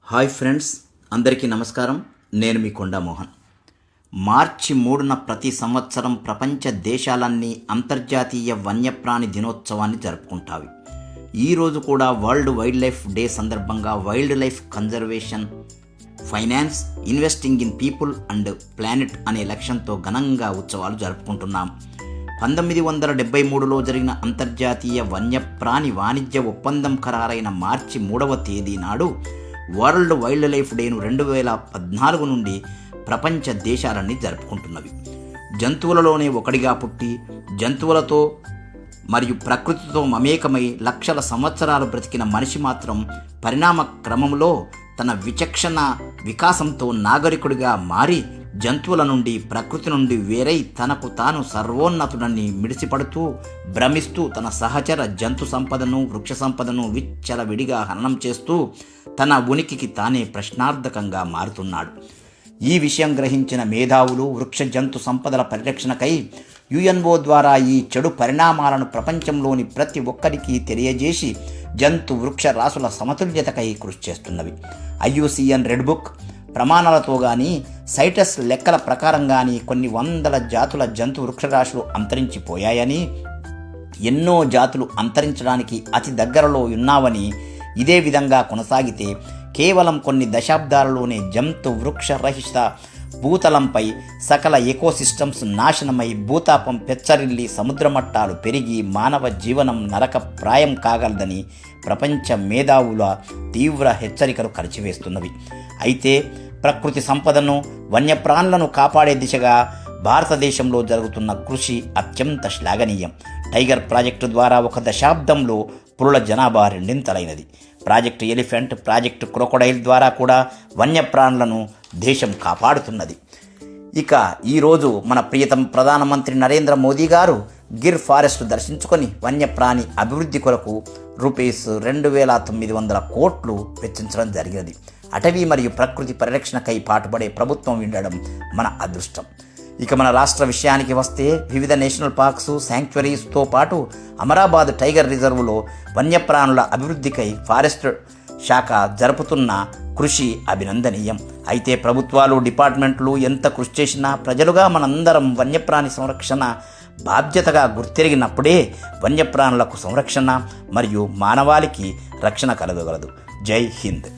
Hi friends, అందరికీ నమస్కారం. నేను మీ కొండా మోహన్. మార్చి 3న ప్రతి సంవత్సరం ప్రపంచ దేశాలన్నీ అంతర్జాతీయ వన్యప్రాణి దినోత్సవాన్ని జరుపుకుంటాయి. ఈరోజు కూడా వరల్డ్ వైల్డ్ లైఫ్ డే సందర్భంగా wild life conservation, finance, investing in people and planet అనే లక్ష్యంతో ఘనంగా ఉత్సవాలు జరుపుకుంటున్నాం. 1973లో జరిగిన అంతర్జాతీయ వన్యప్రాణి వాణిజ్య ఒప్పందం ఖరారైన మార్చి 3వ తేదీ నాడు వరల్డ్ వైల్డ్ లైఫ్ డేను 2014 నుండి ప్రపంచ దేశాలన్నీ జరుపుకుంటున్నవి. జంతువులలోనే ఒకటిగా పుట్టి జంతువులతో మరియు ప్రకృతితో మమేకమై లక్షల సంవత్సరాలు బ్రతికిన మనిషి మాత్రం పరిణామ క్రమంలో తన విచక్షణ వికాసంతో నాగరికుడిగా మారి జంతువుల నుండి, ప్రకృతి నుండి వేరై తనకు తాను సర్వోన్నతుడని మిడిసిపడుతూ భ్రమిస్తూ తన సహచర జంతు సంపదను, వృక్ష సంపదను విచ్చలవిడిగా హననం చేస్తూ తన ఉనికికి తానే ప్రశ్నార్థకంగా మారుతున్నాడు. ఈ విషయం గ్రహించిన మేధావులు వృక్ష జంతు సంపదల పరిరక్షణకై యుఎన్ఓ ద్వారా ఈ చెడు పరిణామాలను ప్రపంచంలోని ప్రతి ఒక్కరికి తెలియజేసి జంతు వృక్ష రాసుల సమతుల్యతకై కృషి చేస్తున్నవి. IUCN రెడ్ బుక్ ప్రమాణాలతో కానీ, సైటస్ లెక్కల ప్రకారం కానీ కొన్ని వందల జాతుల జంతు వృక్షరాశులు అంతరించిపోయాయని, ఎన్నో జాతులు అంతరించడానికి అతి దగ్గరలో ఉన్నావని, ఇదే విధంగా కొనసాగితే కేవలం కొన్ని దశాబ్దాలలోనే జంతు వృక్షరహిత భూతలంపై సకల ఎకోసిస్టమ్స్ నాశనమై భూతాపం పెచ్చరిల్లి సముద్ర మట్టాలు పెరిగి మానవ జీవనం నరకప్రాయం కాగలదని ప్రపంచ మేధావుల తీవ్ర హెచ్చరికలు కలిచివేస్తున్నవి. అయితే ప్రకృతి సంపదను, వన్యప్రాణులను కాపాడే దిశగా భారతదేశంలో జరుగుతున్న కృషి అత్యంత శ్లాఘనీయం. టైగర్ ప్రాజెక్టు ద్వారా ఒక దశాబ్దంలో పులుల జనాభా రెండింతలైనది. ప్రాజెక్టు ఎలిఫెంట్, ప్రాజెక్టు క్రొకొడైల్ ద్వారా కూడా వన్యప్రాణులను దేశం కాపాడుతున్నది. ఇక ఈరోజు మన ప్రియతమ ప్రధానమంత్రి నరేంద్ర మోదీ గారు గిర్ ఫారెస్ట్ దర్శించుకొని వన్యప్రాణి అభివృద్ధి కొరకు ₹2,900 కోట్లు వెచ్చించడం జరిగినది. అటవీ మరియు ప్రకృతి పరిరక్షణకై పాటుపడే ప్రభుత్వం ఉండడం మన అదృష్టం. ఇక మన రాష్ట్ర విషయానికి వస్తే వివిధ నేషనల్ పార్క్స్, శాంక్చురీస్తో పాటు అమరాబాద్ టైగర్ రిజర్వులో వన్యప్రాణుల అభివృద్ధికై ఫారెస్ట్ శాఖ జరుపుతున్న కృషి అభినందనీయం. అయితే ప్రభుత్వాలు, డిపార్ట్మెంట్లు ఎంత కృషి చేసినా ప్రజలుగా మనందరం వన్యప్రాణి సంరక్షణ బాధ్యతగా గుర్తెరిగినప్పుడే వన్యప్రాణులకు సంరక్షణ మరియు మానవాళికి రక్షణ కలగగలదు. జై హింద్.